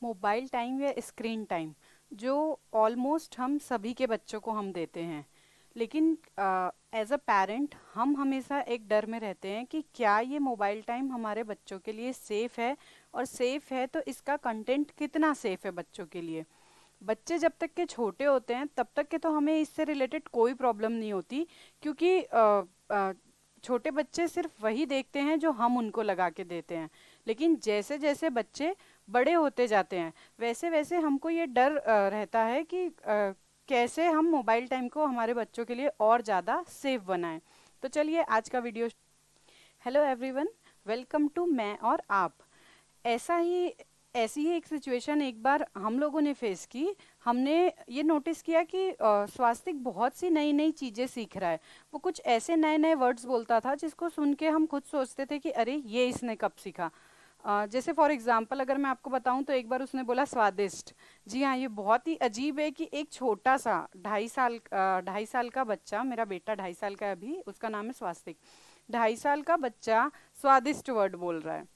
Mobile time या screen time जो almost हम सभी के बच्चों को हम देते हैं, लेकिन एज अ पेरेंट हम हमेशा एक डर में रहते हैं कि क्या ये मोबाइल टाइम हमारे बच्चों के लिए सेफ़ है, और सेफ़ है तो इसका कंटेंट कितना सेफ़ है बच्चों के लिए। बच्चे जब तक के छोटे होते हैं तब तक के तो हमें इससे रिलेटेड कोई प्रॉब्लम नहीं होती, क्योंकि अ, छोटे बच्चे सिर्फ वही देखते हैं जो हम उनको लगा के देते हैं। लेकिन जैसे जैसे बच्चे बड़े होते जाते हैं वैसे वैसे हमको ये डर रहता है कि कैसे हम मोबाइल टाइम को हमारे बच्चों के लिए और ज़्यादा सेफ बनाएं। तो चलिए आज का video. Hello everyone, welcome to मैं और आप। ऐसा ही ऐसी ही एक सिचुएशन एक बार हम लोगों ने फेस की। हमने ये नोटिस किया कि स्वास्तिक बहुत सी नई नई चीज़ें सीख रहा है। वो कुछ ऐसे नए नए वर्ड्स बोलता था जिसको सुन के हम खुद सोचते थे कि अरे ये इसने कब सीखा। जैसे फॉर एग्जांपल अगर मैं आपको बताऊं तो एक बार उसने बोला स्वादिष्ट। जी हाँ, ये बहुत ही अजीब है कि एक छोटा सा 2.5 साल का बच्चा, मेरा बेटा 2.5 साल का है अभी, उसका नाम है स्वास्तिक। 2.5 साल का बच्चा स्वादिष्ट वर्ड बोल रहा है।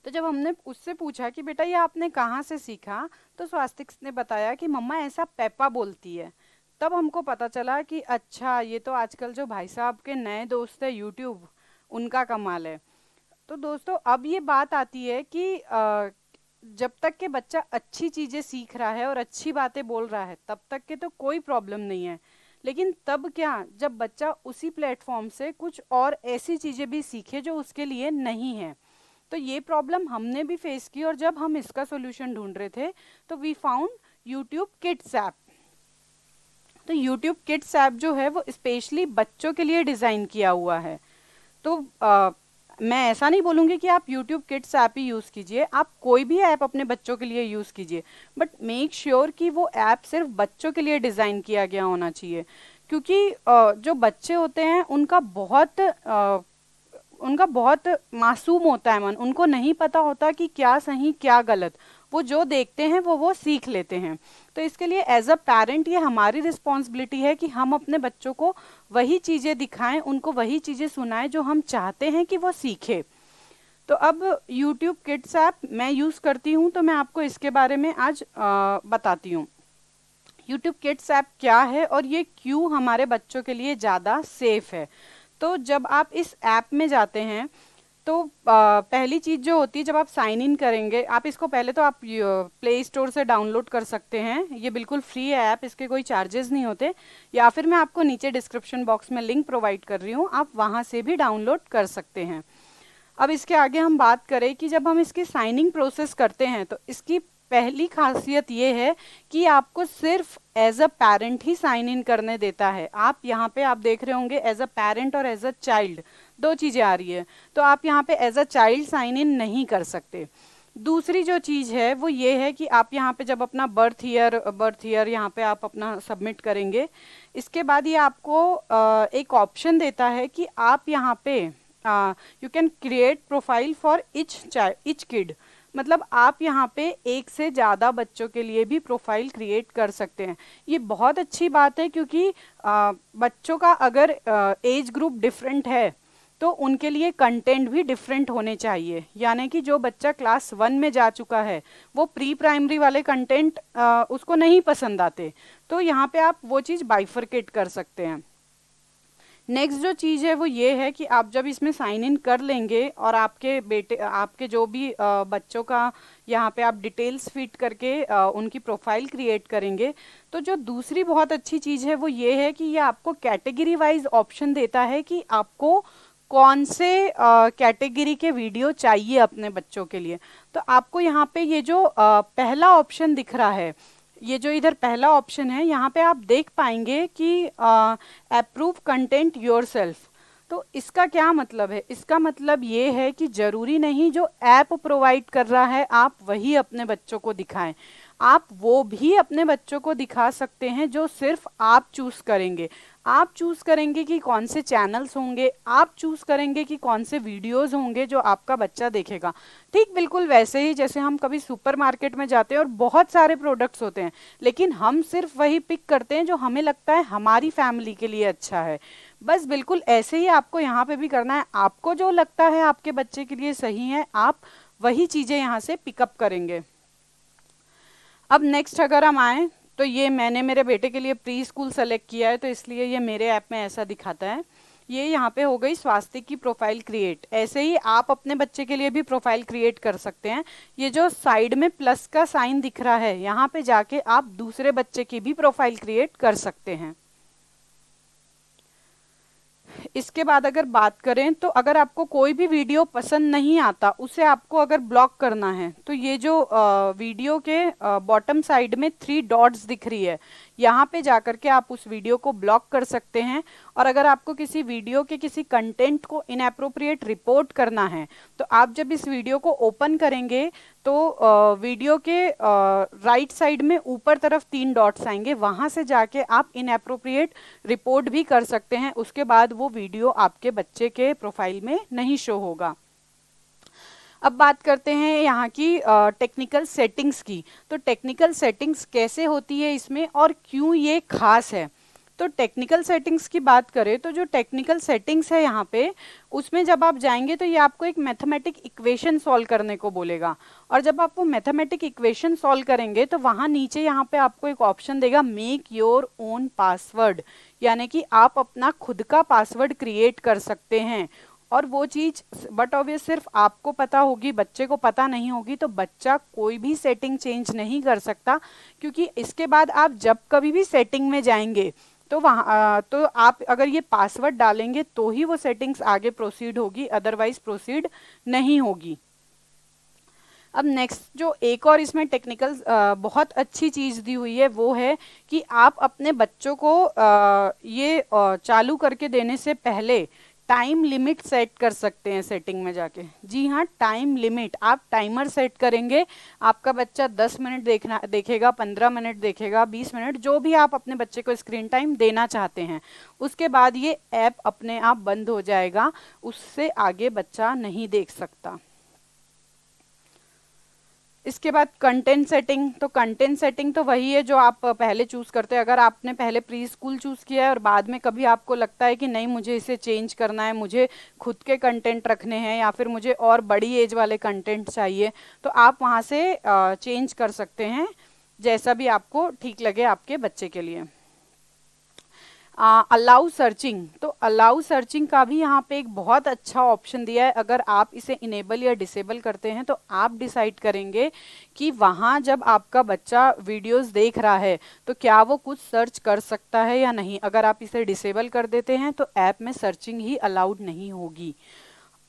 तो जब हमने उससे पूछा कि बेटा ये आपने कहाँ से सीखा, तो स्वास्तिक ने बताया कि मम्मा ऐसा पेपा बोलती है। तब हमको पता चला कि अच्छा, ये तो आजकल जो भाई साहब के नए दोस्त है यूट्यूब, उनका कमाल है। तो दोस्तों अब ये बात आती है कि जब तक के बच्चा अच्छी चीज़ें सीख रहा है और अच्छी बातें बोल रहा है तब तक के तो कोई प्रॉब्लम नहीं है। लेकिन तब क्या, जब बच्चा उसी प्लेटफॉर्म से कुछ और ऐसी चीज़ें भी सीखे जो उसके लिए नहीं है। तो ये प्रॉब्लम हमने भी फेस की, और जब हम इसका सोल्यूशन ढूंढ रहे थे तो we found YouTube kids app. तो यूट्यूब किड्स ऐप जो है वो स्पेशली बच्चों के लिए डिज़ाइन किया हुआ है। तो मैं ऐसा नहीं बोलूँगी कि आप YouTube किड्स ऐप ही यूज़ कीजिए, आप कोई भी ऐप अपने बच्चों के लिए यूज़ कीजिए, बट मेक श्योर कि वो ऐप सिर्फ बच्चों के लिए डिज़ाइन किया गया होना चाहिए। क्योंकि जो बच्चे होते हैं उनका बहुत मासूम होता है मन, उनको नहीं पता होता कि क्या सही क्या गलत। वो जो देखते हैं वो सीख लेते हैं। तो इसके लिए एज अ पेरेंट ये हमारी रिस्पॉन्सिबिलिटी है कि हम अपने बच्चों को वही चीज़ें दिखाएं, उनको वही चीज़ें सुनाएं जो हम चाहते हैं कि वो सीखे। तो अब YouTube किड्स ऐप मैं यूज़ करती हूँ, तो मैं आपको इसके बारे में आज बताती हूँ। YouTube किड्स ऐप क्या है और ये क्यों हमारे बच्चों के लिए ज़्यादा सेफ है। तो जब आप इस ऐप में जाते हैं तो पहली चीज़ जो होती है, जब आप साइन इन करेंगे, आप इसको पहले तो आप प्ले स्टोर से डाउनलोड कर सकते हैं। ये बिल्कुल फ्री है ऐप, इसके कोई चार्जेस नहीं होते। या फिर मैं आपको नीचे डिस्क्रिप्शन बॉक्स में लिंक प्रोवाइड कर रही हूँ, आप वहाँ से भी डाउनलोड कर सकते हैं। अब इसके आगे हम बात करें कि जब हम इसकी साइनिंग प्रोसेस करते हैं तो इसकी पहली खासियत ये है कि आपको सिर्फ एज अ पेरेंट ही साइन इन करने देता है। आप यहाँ पे आप देख रहे होंगे एज अ पेरेंट और एज अ चाइल्ड दो चीज़ें आ रही है, तो आप यहाँ पे as a child sign in नहीं कर सकते। दूसरी जो चीज़ है वो ये है कि आप यहाँ पे जब अपना बर्थ ईयर यहाँ पे आप अपना सबमिट करेंगे, इसके बाद ये आपको एक ऑप्शन देता है कि आप यहाँ पे you can create profile for each kid. मतलब आप यहाँ पे एक से ज़्यादा बच्चों के लिए भी प्रोफाइल क्रिएट कर सकते हैं। ये बहुत अच्छी बात है, क्योंकि बच्चों का अगर एज ग्रुप डिफरेंट है तो उनके लिए कंटेंट भी डिफरेंट होने चाहिए। यानी कि जो बच्चा क्लास 1 में जा चुका है वो प्री प्राइमरी वाले कंटेंट उसको नहीं पसंद आते, तो यहाँ पे आप वो चीज़ बाइफरकेट कर सकते हैं। नेक्स्ट जो चीज़ है वो ये है कि आप जब इसमें साइन इन कर लेंगे और आपके जो भी बच्चों का यहाँ पे आप डिटेल्स फिट करके उनकी प्रोफाइल क्रिएट करेंगे, तो जो दूसरी बहुत अच्छी चीज़ है वो ये है कि ये आपको कैटेगरी वाइज ऑप्शन देता है कि आपको कौन से कैटेगरी के वीडियो चाहिए अपने बच्चों के लिए। तो आपको यहाँ पे ये जो पहला ऑप्शन दिख रहा है, ये जो इधर पहला ऑप्शन है, यहाँ पे आप देख पाएंगे कि अप्रूव कंटेंट योरसेल्फ। तो इसका क्या मतलब है? इसका मतलब ये है कि जरूरी नहीं जो ऐप प्रोवाइड कर रहा है आप वही अपने बच्चों को दिखाएं। आप वो भी अपने बच्चों को दिखा सकते हैं जो सिर्फ आप चूज करेंगे। आप चूज करेंगे कि कौन से चैनल्स होंगे, आप चूज करेंगे कि कौन से वीडियोस होंगे जो आपका बच्चा देखेगा। ठीक बिल्कुल वैसे ही जैसे हम कभी सुपरमार्केट में जाते हैं और बहुत सारे प्रोडक्ट्स होते हैं, लेकिन हम सिर्फ वही पिक करते हैं जो हमें लगता है हमारी फैमिली के लिए अच्छा है। बस बिल्कुल ऐसे ही आपको यहाँ पे भी करना है। आपको जो लगता है आपके बच्चे के लिए सही है, आप वही चीज़ें यहाँ से पिकअप करेंगे। अब नेक्स्ट अगर हम आए तो ये मैंने मेरे बेटे के लिए प्री स्कूल सेलेक्ट किया है, तो इसलिए ये मेरे ऐप में ऐसा दिखाता है। ये यहाँ पे हो गई स्वास्थ्य की प्रोफाइल क्रिएट। ऐसे ही आप अपने बच्चे के लिए भी प्रोफाइल क्रिएट कर सकते हैं। ये जो साइड में प्लस का साइन दिख रहा है, यहाँ पे जाके आप दूसरे बच्चे की भी प्रोफाइल क्रिएट कर सकते हैं। इसके बाद अगर बात करें तो अगर आपको कोई भी वीडियो पसंद नहीं आता, उसे आपको अगर ब्लॉक करना है, तो ये जो वीडियो के बॉटम साइड में 3 डॉट्स दिख रही है, यहाँ पे जाकर के आप उस वीडियो को ब्लॉक कर सकते हैं। और अगर आपको किसी वीडियो के किसी कंटेंट को इनएप्रोप्रिएट रिपोर्ट करना है, तो आप जब इस वीडियो को ओपन करेंगे तो वीडियो के राइट साइड में ऊपर तरफ 3 डॉट्स आएंगे, वहां से जाके आप इनएप्रोप्रिएट रिपोर्ट भी कर सकते हैं। उसके बाद वो वीडियो आपके बच्चे के प्रोफाइल में नहीं शो होगा। अब बात करते हैं यहाँ की टेक्निकल सेटिंग्स की। तो टेक्निकल सेटिंग्स कैसे होती है इसमें और क्यों ये खास है। तो टेक्निकल सेटिंग्स की बात करें तो जो टेक्निकल सेटिंग्स है यहाँ पे, उसमें जब आप जाएंगे तो ये आपको एक मैथमेटिक इक्वेशन सॉल्व करने को बोलेगा। और जब आप वो मैथमेटिक इक्वेशन सॉल्व करेंगे तो वहाँ नीचे यहाँ पे आपको एक ऑप्शन देगा मेक योर ओन पासवर्ड, यानी कि आप अपना खुद का पासवर्ड क्रिएट कर सकते हैं। और वो चीज बट ऑब्वियस सिर्फ आपको पता होगी, बच्चे को पता नहीं होगी, तो बच्चा कोई भी सेटिंग चेंज नहीं कर सकता। क्योंकि इसके बाद आप जब कभी भी सेटिंग में जाएंगे तो वहाँ तो आप अगर ये पासवर्ड डालेंगे तो ही वो सेटिंग्स आगे प्रोसीड होगी, अदरवाइज प्रोसीड नहीं होगी। अब नेक्स्ट जो एक और इसमें टेक्निकल बहुत अच्छी चीज दी हुई है वो है कि आप अपने बच्चों को ये चालू करके देने से पहले टाइम लिमिट सेट कर सकते हैं सेटिंग में जाके। जी हाँ, टाइम लिमिट, आप टाइमर सेट करेंगे, आपका बच्चा 10 मिनट देखेगा, 15 मिनट देखेगा, 20 मिनट, जो भी आप अपने बच्चे को स्क्रीन टाइम देना चाहते हैं। उसके बाद ये ऐप अपने आप बंद हो जाएगा, उससे आगे बच्चा नहीं देख सकता। इसके बाद कंटेंट सेटिंग। तो कंटेंट सेटिंग तो वही है जो आप पहले चूज करते हैं। अगर आपने पहले प्री स्कूल चूज किया है और बाद में कभी आपको लगता है कि नहीं मुझे इसे चेंज करना है, मुझे खुद के कंटेंट रखने हैं या फिर मुझे और बड़ी एज वाले कंटेंट चाहिए, तो आप वहां से चेंज कर सकते हैं जैसा भी आपको ठीक लगे आपके बच्चे के लिए। Allow searching. तो अलाउ सर्चिंग का भी यहाँ पे एक बहुत अच्छा ऑप्शन दिया है। अगर आप इसे इनेबल या डिसेबल करते हैं तो आप डिसाइड करेंगे कि वहाँ जब आपका बच्चा वीडियोस देख रहा है तो क्या वो कुछ सर्च कर सकता है या नहीं। अगर आप इसे डिसेबल कर देते हैं तो ऐप में सर्चिंग ही अलाउड नहीं होगी।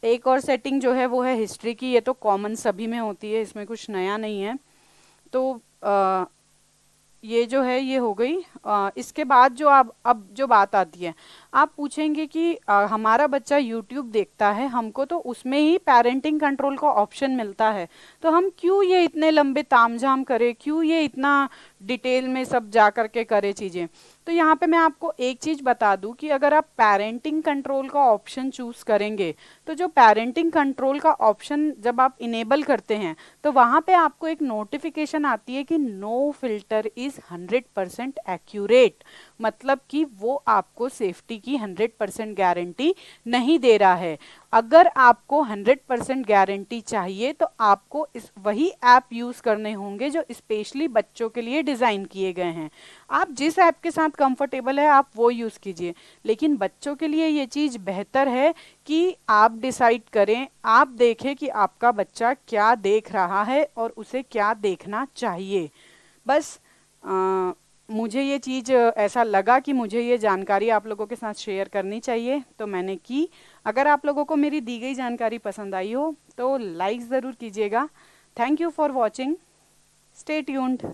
एक और सेटिंग जो है वो है हिस्ट्री की। ये तो कॉमन सभी में होती है, इसमें कुछ नया नहीं है। तो ये जो है ये हो गई। इसके बाद जो आप अब जो बात आती है, आप पूछेंगे कि हमारा बच्चा YouTube देखता है, हमको तो उसमें ही पेरेंटिंग कंट्रोल का ऑप्शन मिलता है, तो हम क्यों ये इतने लंबे तामझाम करें, क्यों ये इतना डिटेल में सब जा करके करे चीज़ें। तो यहाँ पे मैं आपको एक चीज़ बता दूं कि अगर आप पेरेंटिंग कंट्रोल का ऑप्शन चूज करेंगे तो जो पेरेंटिंग कंट्रोल का ऑप्शन जब आप इनेबल करते हैं तो वहाँ पे आपको एक नोटिफिकेशन आती है कि नो फिल्टर इज 100% एक्यूरेट, मतलब कि वो आपको सेफ्टी की 100% गारंटी नहीं दे रहा है। अगर आपको 100% गारंटी चाहिए तो आपको इस वही ऐप यूज करने होंगे जो स्पेशली बच्चों के लिए डिजाइन किए गए हैं। आप जिस ऐप के साथ कंफर्टेबल है आप वो यूज कीजिए, लेकिन बच्चों के लिए ये चीज बेहतर है कि आप डिसाइड करें, आप देखें कि आपका बच्चा क्या देख रहा है और उसे क्या देखना चाहिए। बस मुझे ये चीज़ ऐसा लगा कि मुझे ये जानकारी आप लोगों के साथ शेयर करनी चाहिए, तो मैंने की। अगर आप लोगों को मेरी दी गई जानकारी पसंद आई हो तो लाइक ज़रूर कीजिएगा। Thank you for watching, stay tuned.